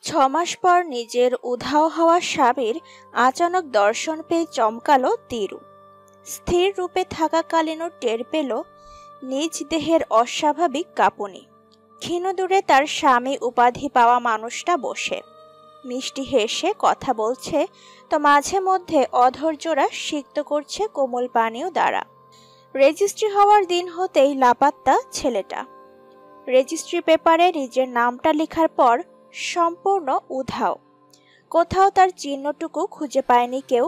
ছমাস পর নিজের উধাও হওয়া স্বামীর আচানক দর্শন পেয়ে চমকালো তিরু। স্থির রূপে থাকাকালীনও টের পেল নিজ দেহের অস্বাভাবিক কাঁপুনি। ক্ষীণ দূরে তার স্বামী উপাধি পাওয়া মানুষটা বসে মিষ্টি হেসে কথা বলছে, তো মাঝে মধ্যে অধৈর্যরা সিক্ত করছে কোমল পানীয় দ্বারা। রেজিস্ট্রি হওয়ার দিন হতেই লাপাত্তা ছেলেটা। রেজিস্ট্রি পেপারে নিজের নামটা লেখার পর সম্পূর্ণ উধাও, কোথাও তার চিহ্নটুকু খুঁজে পায়নি কেউ।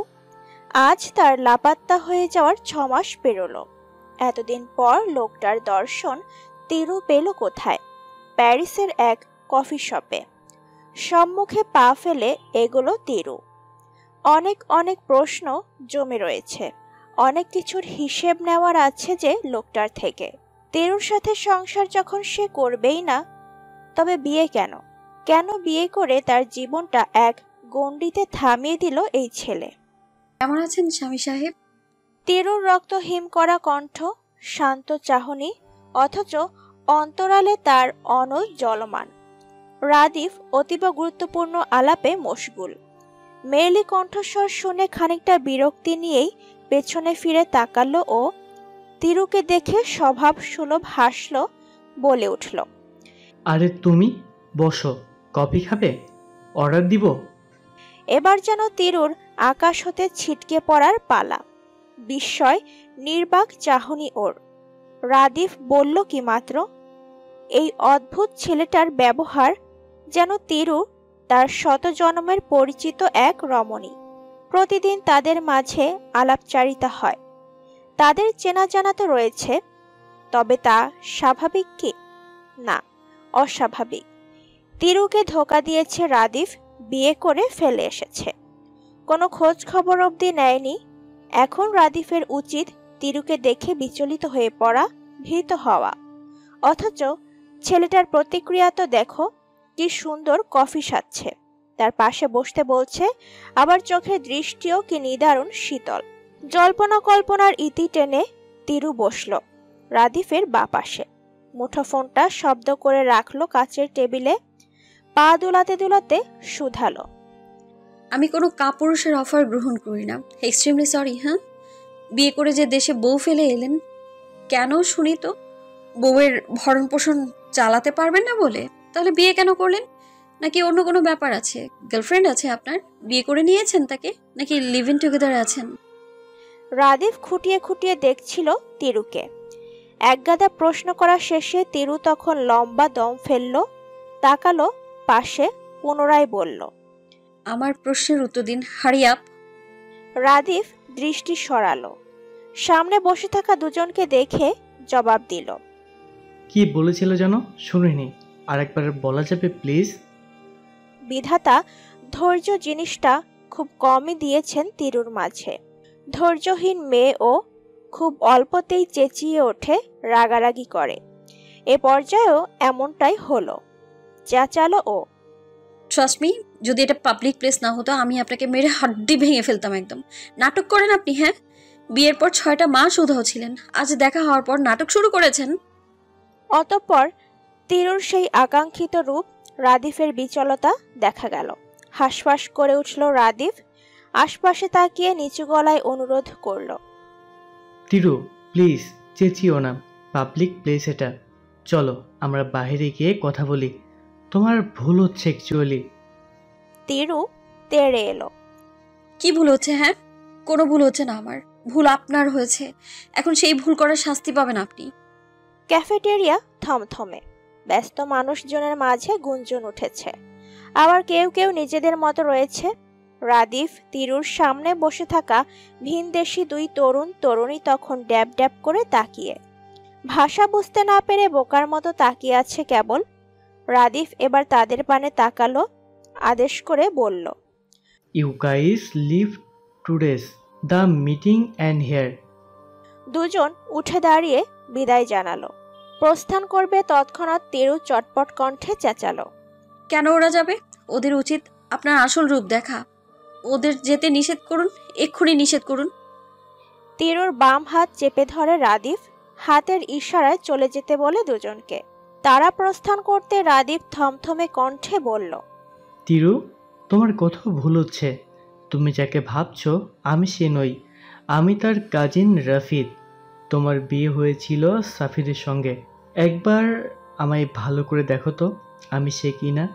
আজ তার লাপাত্তা হয়ে যাওয়ার 6 মাস পেরোলো। এতদিন পর লোকটার দর্শন তিরু পেল কোথায়? প্যারিসের এক কফি শপে। সম্মুখে পা ফেলে এগোলো তিরু। অনেক অনেক প্রশ্ন জমে রয়েছে, অনেক কিছুর হিসেব নেওয়ার আছে যে লোকটার থেকে। তিরুর সাথে সংসার যখন সে করবেই না, তবে বিয়ে কেন? কেন বিয়ে করে তার জীবনটা এক গণ্ডিতে থামিয়ে দিল এই ছেলে? কেমন আছেন স্বামী সাহেব? তিরুর রক্ত হিম করা কণ্ঠ, শান্ত চাহনি, অথচ অন্তরালে তার অনল জলমান। রাদিফ অতীব গুরুত্বপূর্ণ আলাপে মশগুল। মেয়েলি কণ্ঠস্বর শুনে খানিকটা বিরক্তি নিয়েই পেছনে ফিরে তাকালো ও তিরুকে দেখে স্বভাব সুলভ হাসল, বলে উঠল, আরে তুমি বসো, কফি খাবে? অর্ডার দিব? এবার যেন তিরুর আকাশ হতে ছিটকে পড়ার পালা। বিস্ময় নির্বাক চাহনি ওর। রাদিফ বলল কি মাত্র, এই অদ্ভুত ছেলেটার ব্যবহার যেন তিরু তার শত জন্মের পরিচিত এক রমণী। প্রতিদিন তাদের মাঝে আলাপচারিতা হয়, তাদের চেনা জানা তো রয়েছে, তবে তা স্বাভাবিক কি? না, অস্বাভাবিক। তিরুকে ধোঁকা দিয়েছে রাদিফ, বিয়ে করে ফেলে এসেছে, কোনো খোঁজ খবর অবধি নেয়নি। এখন রাদিফের উচিত তিরুকে দেখে বিচলিত হয়ে পড়া, ভীত হওয়া। অথচ ছেলেটার প্রতিক্রিয়া তো দেখো, কি সুন্দর কফি সাচ্ছে, তার পাশে বসতে বলছে, আবার চোখের দৃষ্টিও কি নিদারুণ শীতল। জল্পনা কল্পনার ইতি টেনে তিরু বসল রাদিফের বাঁ পাশে। মুঠোফোনটা শব্দ করে রাখলো কাচের টেবিলে, পা দুলাতে দুলাতে শুধালো, আমি কোনো কাপুরুষের অফার গ্রহণ করি না। Extremely sorry. হ্যাঁ, বিয়ে করে যে দেশে বউ ফেলে এলেন, কেন শুনি তো? বউয়ের ভরণ পোষণ চালাতে পারবেন না বলে? তাহলে বিয়ে কেন করলেন? নাকি অন্য কোনো ব্যাপার আছে? গার্লফ্রেন্ড আছে আপনার? বিয়ে করে নিয়েছেন তাকে, নাকি লিভ ইন টুগেদার আছেন? রাদিফ খুঁটিয়ে খুঁটিয়ে দেখছিল তিরুকে। একগাদা প্রশ্ন করা শেষে তিরু তখন লম্বা দম ফেলল, তাকালো পাশে, পুনরায় বলল, আমার প্রশ্নের উত্তর দিন, হারি আপ। রাদিফ দৃষ্টি সরালো, সামনে বসে থাকা দুজনকে দেখে জবাব দিল, কি বলেছিল যেন শুনিনি, আরেকবার বলা যাবে প্লিজ? বিধাতা ধৈর্য জিনিসটা খুব কমই দিয়েছেন তিরুর মাঝে। ধৈর্যহীন মেয়েও খুব অল্পতেই চেঁচিয়ে ওঠে, রাগারাগি করে। এ পর্যায়েও এমনটাই হলো, চেঁচালো ও। ট্রাস্ট মি, যদি এটা পাবলিক প্লেস না হতো, আমি আপনাকে মেরে হাড্ডি ভেঙে ফেলতাম একদম। নাটক করেন আপনি। হ্যাঁ, বিয়ের পর 6টা মাস উধাও ছিলেন, আজ দেখা হওয়ার পর নাটক শুরু করেছেন। অতঃপর তিরুর সেই আকাঙ্ক্ষিত রূপ, রাদিফের বিচলতা দেখা গেল। হাসফাস করে উঠল রাদিফ, আশপাশে তাকিয়ে নিচু গলায় অনুরোধ করল, তিরু প্লিজ চেঁচিও না, পাবলিক প্লেস এটা। চলো আমরা বাইরে গিয়ে কথা বলি, তোমার ভুল হচ্ছে অ্যাকচুয়ালি। তিরু তেড়ে এলো, কি ভুল হচ্ছে? হ্যাঁ, কোনো ভুল হচ্ছে না আমার, ভুল আপনার হয়েছে। এখন সেই ভুল করার শাস্তি পাবেন আপনি। ক্যাফেটেরিয়া থমথমে, ব্যস্ত মানুষজনের মাঝে গুঞ্জন উঠেছে, আবার কেউ কেউ নিজেদের মতো রয়েছে। রাদিফ তিরুর সামনে বসে থাকা ভিনদেশি 2 তরুণ তরুণী তখন ড্যাব ড্যাব করে তাকিয়ে, ভাষা বুঝতে না পেরে বোকার মতো তাকিয়ে আছে কেবল। রাদিফ এবার তাদের পানে তাকালো, আদেশ করে বলল, you guys leave today's the meeting and here. দুজন উঠে দাঁড়িয়ে বিদায় জানালো। প্রস্থান করবে তৎক্ষণাৎ তিরু চটপট কণ্ঠে চেঁচালো, কেন ওরা যাবে? ওদের উচিত আপনার আসল রূপ দেখা। ওদের যেতে নিষেধ করুন, এক্ষুনি নিষেধ করুন। তিরুর বাম হাত চেপে ধরে রাদিফ, হাতের ইশারায় চলে যেতে বলে দুজনকে। তারা প্রস্থান করতে রাদিফ থমথমে কণ্ঠে বলল, তিরু, তোমার কোথাও ভুল হচ্ছে। তুমি যাকে ভাবছো আমি সে নই। আমি তার কাজিন রাফিদ। তোমার বিয়ে হয়েছিল সাফিরের সঙ্গে। একবার আমায় ভালো করে দেখো তো, আমি সে কিনা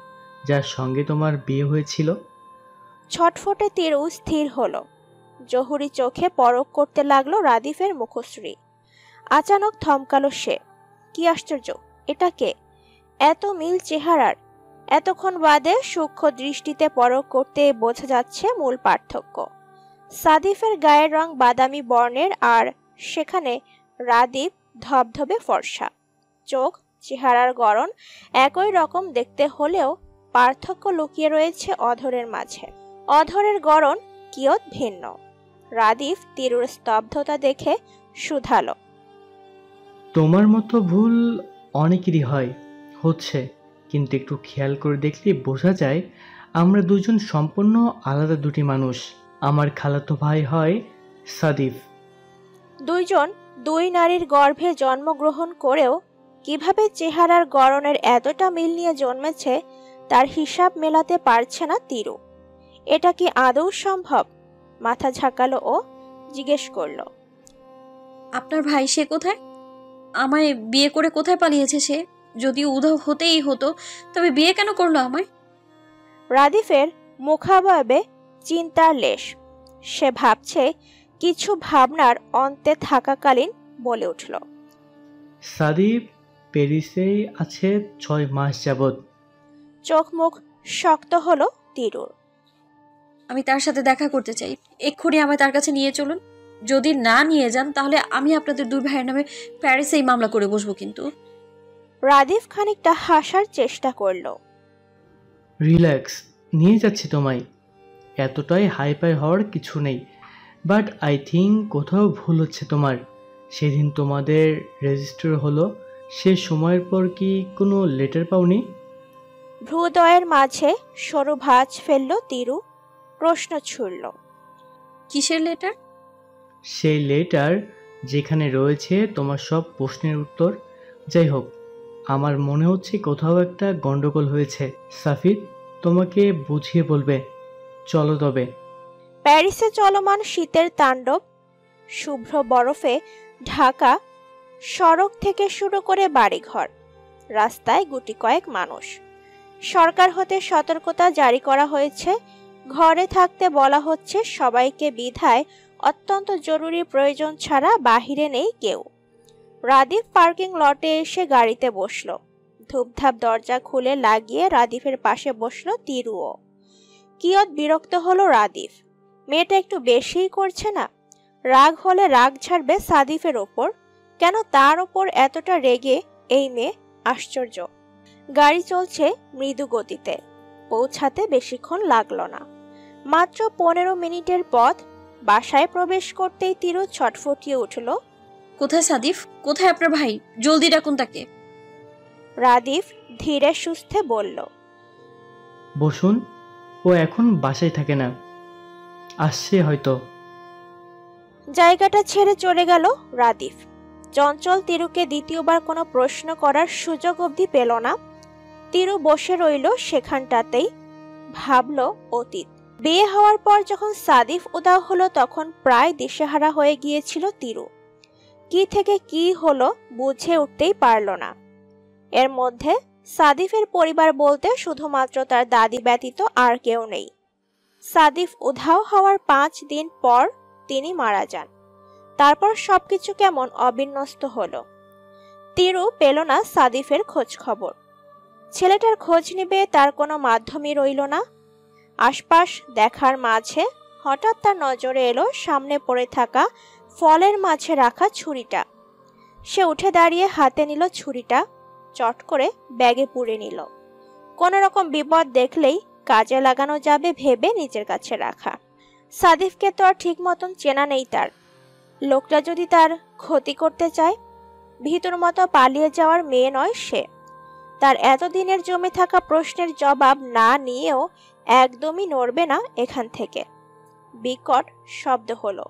যার সঙ্গে তোমার বিয়ে হয়েছিল। ছটফটে তিরু স্থির হলো। জহুরি চোখে পরখ করতে লাগলো রাদিফের মুখশ্রী। আচানক থমকালো সে। কি আশ্চর্য, এটা কে? এত মিল চেহারার। এতক্ষণ বাদে সূক্ষ্ম দৃষ্টিতে পরখ করতে বোঝা যাচ্ছে মূল পার্থক্য। সাদিফের গায়ের রং বাদামি বর্ণের, আর সেখানে রাদীপ ধবধবে ফর্সা। চোখ, চেহারার গড়ন একই রকম দেখতে হলেও পার্থক্য লুকিয়ে রয়েছে অধরের মাঝে। অধরের গড়ন কিয়ৎ ভিন্ন। রাদীপ তিরুর স্তব্ধতা দেখে শুধালো, তোমার মতো ভুল অনেকেরই হচ্ছে, কিন্তু একটু খেয়াল করে দেখলে বোঝা যায় আমরা দুজন সম্পূর্ণ আলাদা দুটি মানুষ। আমার খালাতো ভাই হয় সাদিফ। দুইজন দুই নারীর গর্ভে জন্মগ্রহণ করেও কিভাবে চেহারার গড়নের এতটা মিল নিয়ে জন্মেছে তার হিসাব মেলাতে পারছে না তিরু। এটা কি আদৌ সম্ভব? মাথা ঝাঁকালো ও জিজ্ঞেস করলো, আপনার ভাই সে কোথায়? আমায় বিয়ে করে কোথায় পালিয়েছে সে? যদি উধাও হতেই হতো তবে বিয়ে কেন করলো আমায়? রাদিফের মুখাবয়বে চিন্তার লেশ। সে ভাবছে কিছু ভাবনার অন্তে থাকাকালীন বলে উঠল, সাদিফ প্যারিসে আছে 6 মাস যাবৎ। চোখ মুখ শক্ত হলো তিরুর। আমি তার সাথে দেখা করতে চাই। এক্ষুনি আমায় তার কাছে নিয়ে চলুন। যদি না নিয়ে যান তাহলে আমি আপনাদের দুই ভাইয়ের নামে প্যারিসেই মামলা করে বসবো। কিন্তু রাদিফ খানিকটা হাসার চেষ্টা করলো। রিল্যাক্স, নিয়ে যাচ্ছি তোমায়। এতটাই হাইপাই হওয়ার কিছু নেই। বাট আই থিঙ্ক কোথাও ভুল হচ্ছে তোমার। সেদিন তোমাদের রেজিস্টার হলো, সে সময়ের পর কি কোনো লেটার পাওনি? ভ্রুদয়ের মাঝে সরু ভাঁজ ফেললো তিরু। প্রশ্ন ছুড়ল, কিসের লেটার? সেই লেটার যেখানে রয়েছে তোমার সব প্রশ্নের উত্তর। যাই হোক, আমার মনে হচ্ছে কোথাও একটা গন্ডগোল হয়েছে। সাফির তোমাকে বুঝিয়ে বলবে। চলো তবে। প্যারিসে চলমান শীতের তাণ্ডব, শুভ্র বরফে ঢাকা সড়ক থেকে শুরু করে বাড়িঘর, রাস্তায় গুটি কয়েক মানুষ। সরকার হতে সতর্কতা জারি করা হয়েছে। ঘরে থাকতে বলা হচ্ছে সবাইকে, বিধায় অত্যন্ত জরুরি প্রয়োজন ছাড়া বাহিরে নেই কেউ। রাদীপ পার্কিং লটে এসে গাড়িতে বসলো। ধূপধাপ দরজা খুলে লাগিয়ে রাদীপের পাশে বসলো তিরুও। কিয়ৎ বিরক্ত হলো রাদীপ। মেয়েটা একটু বেশিই করছে না? রাগ হলে রাগ ছাড়বে সাদিফের ওপর, কেন তার ওপর এতটা রেগে এই মেয়ে? আশ্চর্য। গাড়ি চলছে মৃদু গতিতে। পৌঁছাতে বেশিক্ষণ লাগলো না। মাত্র 15 মিনিটের পথ। বাসায় প্রবেশ করতেই তিরু ছটফটিয়ে উঠল। কোথায় সাদিফ? কোথায় আপনার ভাই? জলদি ডাকুন তাকে। রাদীপ ধীরে সুস্থে বলল, বসুন, ও এখন বাসায় থাকে না, আসছে হয়তো। জায়গাটা ছেড়ে চলে গেল রাদীপ। চঞ্চল তিরুকে দ্বিতীয়বার কোনো প্রশ্ন করার সুযোগ অবধি পেল না। তিরু বসে রইল সেখানটাতেই। ভাবল অতীত। বিয়ে হওয়ার পর যখন সাদিফ উধাও হলো তখন প্রায় দিশেহারা হয়ে গিয়েছিল তিরু। কি থেকে কি হলো বুঝে উঠতেই পারল না। এর মধ্যে সাদিফের পরিবার বলতে শুধুমাত্র তার দাদি ব্যতীত আর কেউ নেই। সাদিফ উধাও হওয়ার 5 দিন পর তিনি মারা যান। তারপর সবকিছু কেমন অবিন্যস্ত হলো। তিরু পেল না সাদিফের খোঁজ খবর। ছেলেটার খোঁজ নেবে তার কোনো মাধ্যমই রইল না। আশপাশ দেখার মাঝে হঠাৎ তার নজরে এলো সামনে পড়ে থাকা ফলের মাঝে রাখা ছুরিটা। সে উঠে দাঁড়িয়ে হাতে নিল ছুরিটা, চট করে ব্যাগে পুরে নিল। কোনো রকম বিপদ দেখলেই কাজে লাগানো যাবে ভেবে নিজের কাছে রাখা। সাদিফকে তো আর ঠিক মতন চেনা নেই তার। লোকটা যদি তার ক্ষতি করতে চায়, ভিতর মতো পালিয়ে যাওয়ার মেয়ে নয় সে। তার এতদিনের জমে থাকা প্রশ্নের জবাব না নিয়েও একদমই নড়বে না এখান থেকে। বিকট শব্দ হলো।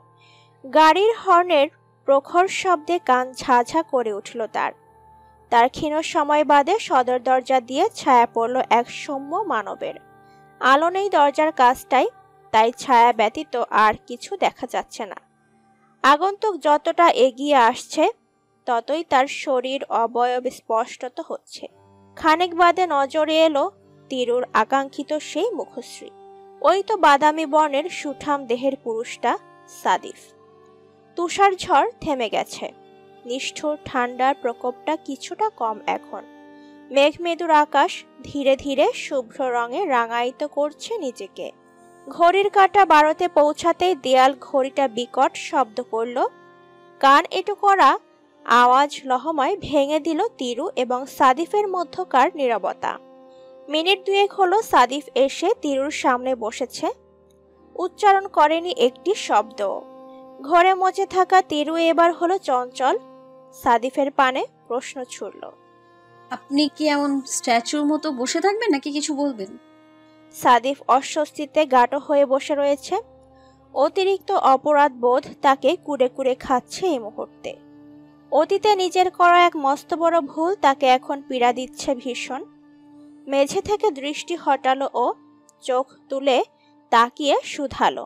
গাড়ির হর্নের প্রখর শব্দে কান ঝাঝা করে উঠল তার। তার ক্ষীণ সময় বাদে সদর দরজা দিয়ে ছায়া পড়ল এক সৌম্য মানবের। আলো নেই দরজার কাছটায়, তাই ছায়া ব্যতীত আর কিছু দেখা যাচ্ছে না। আগন্তুক যতটা এগিয়ে আসছে ততই তার শরীর অবয়ব স্পষ্টত হচ্ছে। খানিক বাদে নজরে এলো তিরুর আকাঙ্ক্ষিত সেই মুখশ্রী। ওই তো বাদামি বর্ণের সুঠাম দেহের পুরুষটা, সাদিফ। তুষার ঝড় থেমে গেছে, নিষ্ঠুর ঠান্ডার প্রকোপটা কিছুটা কম এখন। মেঘমেদুর আকাশ ধীরে ধীরে শুভ্র রঙে রাঙায়িত করছে নিজেকে। ঘড়ির কাঁটা 12তে পৌঁছাতেই দেয়াল ঘড়িটা বিকট শব্দ করল। কান এঁটো করা আওয়াজ লহমায় ভেঙে দিল তিরু এবং সাদিফের মধ্যকার নীরবতা। মিনিট দুয়েক হলো সাদিফ এসে তিরুর সামনে বসেছে। উচ্চারণ করেনি একটি শব্দ। ঘরে মজে থাকা তিরু এবার হলো চঞ্চল। সাদিফের পানে প্রশ্ন ছুড়ল, আপনি কি এমন স্ট্যাচুর মতো বসে থাকবেন নাকি কিছু বলবেন? সাদিফ অস্বস্তিতে গাঢ় হয়ে বসে রয়েছে। অতিরিক্ত অপরাধ বোধ তাকে কুড়ে কুড়ে খাচ্ছে এই মুহূর্তে। অতীতে নিজের করা এক মস্ত বড় ভুল তাকে এখন পীড়া দিচ্ছে ভীষণ। মেঝে থেকে দৃষ্টি হটালো ও চোখ তুলে তাকিয়ে শুধালো,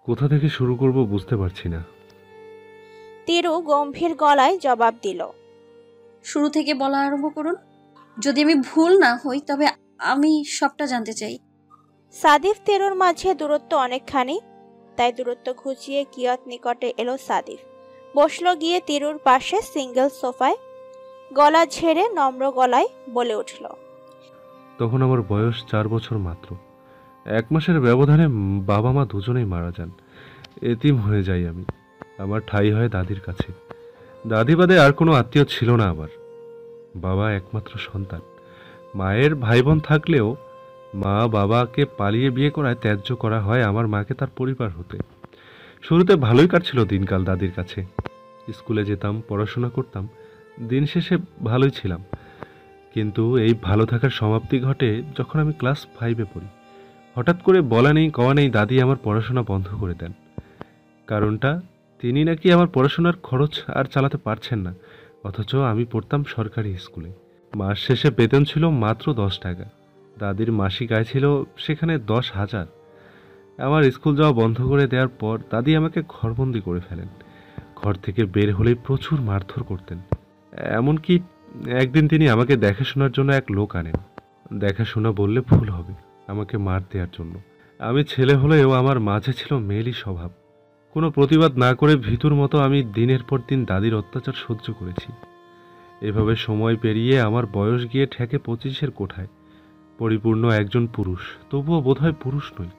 কোথা থেকে শুরু করব বুঝতে পারছি না। তিরু গম্ভীর গলায় জবাব দিল, শুরু থেকে বলা আরম্ভ করুন। যদি আমি ভুল না হই তবে আমি সবটা জানতে চাই। সাদিফ তিরুর মাঝে দূরত্ব অনেকখানি, তাই দূরত্ব ঘুচিয়ে কিয়ৎ নিকটে এলো সাদিফ। বসলো গিয়ে তিরুর পাশে সিঙ্গেল সোফায়। গলা ঝেড়ে নম্র গলায় বলে উঠল, তখন আমার বয়স 4 বছর মাত্র। 1 মাসের ব্যবধানে বাবা মা দুজনেই মারা যান। এতিম হয়ে যাই আমি। আমার ঠাঁই হয় দাদির কাছে। দাদি বাদে আর কোনো আত্মীয় ছিল না আমার। বাবা একমাত্র সন্তান। মায়ের ভাই বোন থাকলেও মা বাবাকে পালিয়ে বিয়ে করায় ত্যায্য করা হয় আমার মাকে তার পরিবার হতে। শুরুতে ভালোই কাটছিল দিনকাল দাদির কাছে। স্কুলে যেতাম, পড়াশোনা করতাম, দিন শেষে ভালোই ছিলাম। কিন্তু এই ভালো থাকার সমাপ্তি ঘটে যখন আমি ক্লাস 5-এ পড়ি। হঠাৎ করে বলা নেই কওয়া নেই দাদি আমার পড়াশোনা বন্ধ করে দেন। কারণটা, তিনি নাকি আমার পড়াশোনার খরচ আর চালাতে পারছেন না, অথচ আমি পড়তাম সরকারি স্কুলে। মাস শেষে বেতন ছিল মাত্র 10 টাকা। দাদির মাসিক আয় ছিল সেখানে 10,000। আমার স্কুল যাওয়া বন্ধ করে দেওয়ার পর দাদি আমাকে ঘরবন্দি করে ফেলেন। ঘর থেকে বের হলেই প্রচুর মারধর করতেন। এমনকি একদিন তিনি আমাকে দেখাশোনার জন্য এক লোক আনেন। দেখাশোনা বললে ভুল হবে, আমাকে মার দেওয়ার জন্য। আমি ছেলে হলেও আমার মাঝে ছিল মেয়েলি স্বভাব। কোনো প্রতিবাদ না করে ভীতুর মতো আমি দিনের পর দিন দাদির অত্যাচার সহ্য করেছি। এভাবে সময় পেরিয়ে আমার বয়স গিয়ে ঠেকে 25-এর কোঠায়। পরিপূর্ণ একজন পুরুষ, তবুও বোধহয় পুরুষ নই।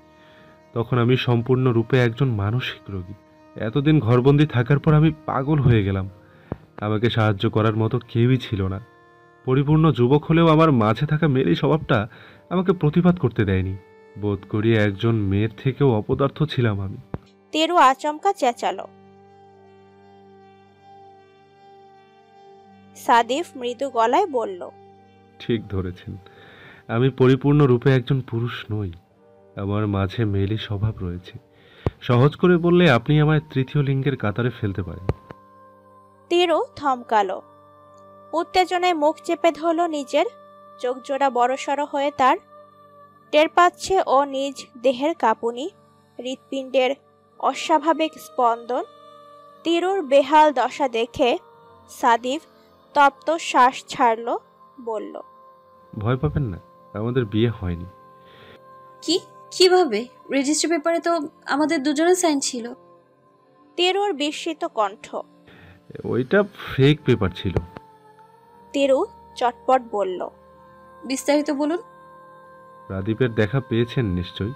তখন আমি সম্পূর্ণরূপে একজন মানসিক রোগী। এতদিন ঘরবন্দি থাকার পর আমি পাগল হয়ে গেলাম। আমাকে সাহায্য করার মতো কেউই ছিল না। পরিপূর্ণ যুবক হলেও আমার মাঝে থাকা মেয়েলি স্বভাবটা আমাকে প্রতিবাদ করতে দেয়নি। বোধ করি একজন মেয়ের থেকেও অপদার্থ ছিলাম আমি। তিরু আচমকা চেঁচালো। সাদিফ মৃদু গলায় বলল, ঠিক ধরেছেন, আমি পরিপূর্ণরূপে একজন পুরুষ নই। আমার মাঝে মেয়েলি স্বভাব রয়েছে। সহজ করে বললে আপনি আমায় তৃতীয় লিঙ্গের কাতারে ফেলতে পারেন। তিরু থমকালো। উত্তেজনায় মুখ চেপে ধরল নিজের। চোখ জোড়া বড়সড় হয়ে তার। টের পাচ্ছে ও নিজ দেহের কাঁপুনি, হৃৎপিণ্ডের অস্বাভাবিক স্পন্দন। তিরুর বেহাল দশা দেখে সাদিফ তপ্ত শ্বাস ছাড়ল, বলল, ভয় পাবেন না, আমাদের বিয়ে হয়নি। কিভাবে? রেজিস্ট্রি পেপারে তো আমাদের দুজনের সাইন ছিল। তিরুর বিস্মিত কণ্ঠ। ওইটা ফেক পেপার ছিল। তিরু চটপট বলল, বিস্তারিত বলুন। রাদীপের দেখা পেয়েছেন নিশ্চয়ই।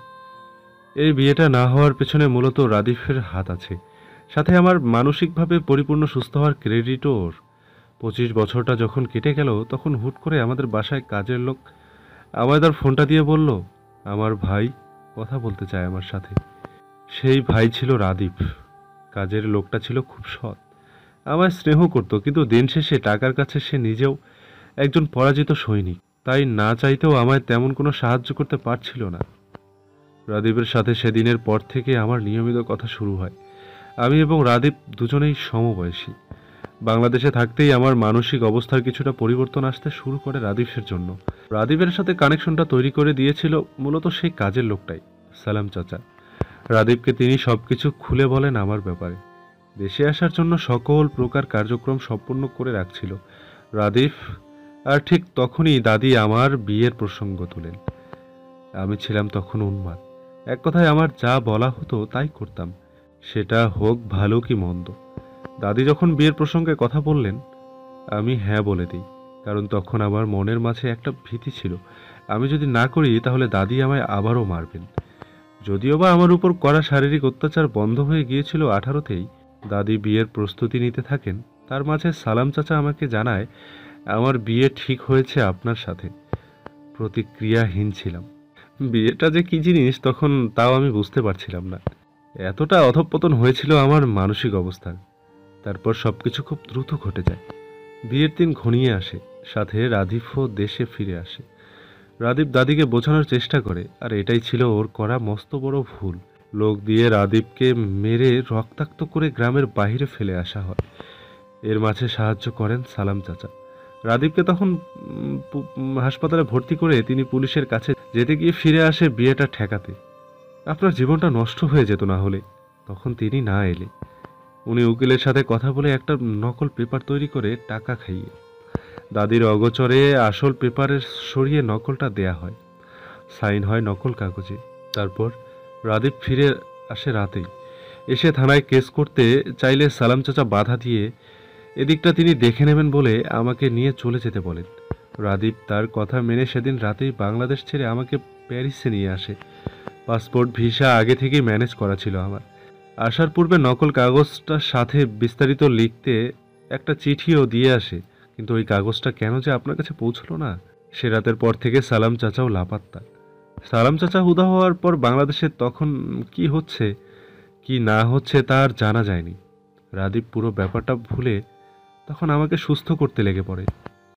এই বিয়েটা না হওয়ার পেছনে মূলত রাদীপের হাত আছে। সাথে আমার মানসিকভাবে পরিপূর্ণ সুস্থ হওয়ার ক্রেডিটও ওর। 25 বছরটা যখন কেটে গেল তখন হুট করে আমাদের বাসায় কাজের লোক আমায় তার ফোনটা দিয়ে বলল আমার ভাই কথা বলতে চায় আমার সাথে। সেই ভাই ছিল রাদীপ। কাজের লোকটা ছিল খুব সৎ, আমায় স্নেহ করত, কিন্তু দিন শেষে টাকার কাছে সে নিজেও একজন পরাজিত সৈনিক। তাই না চাইতেও আমায় তেমন কোনো সাহায্য করতে পারছিল না। রাদীপের সাথে সেদিনের পর থেকে আমার নিয়মিত কথা শুরু হয়। আমি এবং রাদীপ দুজনেই সমবয়সী। বাংলাদেশে থাকতেই আমার মানসিক অবস্থার কিছুটা পরিবর্তন আসতে শুরু করে রাদীপের জন্য। রাদীপের সাথে কানেকশনটা তৈরি করে দিয়েছিল মূলত সেই কাজের লোকটাই, সালাম চাচা। রাদীপকে তিনি সবকিছু খুলে বলেন আমার ব্যাপারে। দেশে আসার জন্য সকল প্রকার কার্যক্রম সম্পূর্ণ করে রাখছিল রাদীপ। আর ঠিক তখনই দাদি আমার বিয়ের প্রসঙ্গ তুলেন। আমি ছিলাম তখন উন্মাদ। এক কথায় আমার যা বলা হতো তাই করতাম, সেটা হোক ভালো কি মন্দ। দাদি যখন বিয়ের প্রসঙ্গে কথা বললেন, আমি হ্যাঁ বলে দিই, কারণ তখন আমার মনের মাঝে একটা ভীতি ছিল, আমি যদি না করি তাহলে দাদি আমায় আবারও মারবেন। যদিও বা আমার উপর করা শারীরিক অত্যাচার বন্ধ হয়ে গিয়েছিল 18তেই। দাদি বিয়ের প্রস্তুতি নিতে থাকেন, তার মাঝে সালাম চাচা আমাকে জানায় আমার বিয়ে ঠিক হয়েছে আপনার সাথে। প্রতিক্রিয়াহীন ছিলাম। বিয়েটা যে কি জিনিস তখন তাও আমি বুঝতে পারছিলাম না। এতটা অধঃপতন হয়েছিল আমার মানসিক অবস্থার। তারপর সবকিছু খুব দ্রুত ঘটে যায়। বিয়ের দিন ঘনিয়ে আসে, সাথে রাদীপও দেশে ফিরে আসে। রাদীপ দাদিকে বোঝানোর চেষ্টা করে, আর এটাই ছিল ওর করা মস্ত বড় ভুল। লোক দিয়ে রাদীপকে মেরে রক্তাক্ত করে গ্রামের বাইরে ফেলে আসা হয়। এর মাঝে সাহায্য করেন সালাম চাচা। রাদীপকে তখন হাসপাতালে ভর্তি করে তিনি পুলিশের কাছে যেতে গিয়ে ফিরে আসে বিয়েটা ঠেকাতে। আপনার জীবনটা নষ্ট হয়ে যেত না হলে। তখন তিনি না এলে উনি উকিলের সাথে কথা বলে একটা নকল পেপার তৈরি করে টাকা খাইয়ে দাদির অগোচরে আসল পেপারে সরিয়ে নকলটা দেয়া হয়। সাইন হয় নকল কাগজে। তারপর রাদীপ ফিরে আসে রাতেই। এসে থানায় কেস করতে চাইলে সালাম চাচা বাধা দিয়ে এদিকটা তিনি দেখে নেবেন বলে আমাকে নিয়ে চলে যেতে বলেন। রাদীপ তার কথা মেনে সেদিন রাতেই বাংলাদেশ ছেড়ে আমাকে প্যারিসে নিয়ে আসে। পাসপোর্ট ভিসা আগে থেকেই ম্যানেজ করা ছিল আমার। আসার পূর্বে নকল কাগজটার সাথে বিস্তারিত লিখতে একটা চিঠিও দিয়ে আসে, কিন্তু ওই কাগজটা কেন যে আপনার কাছে পৌঁছলো না। সে রাতের পর থেকে সালাম চাচাও লাপাত্তা। সালাম চাচা হুদা হওয়ার পর বাংলাদেশে তখন কি হচ্ছে কি না হচ্ছে তা আর জানা যায়নি। রাদীপ পুরো ব্যাপারটা ভুলে তখন আমাকে সুস্থ করতে লেগে পড়ে।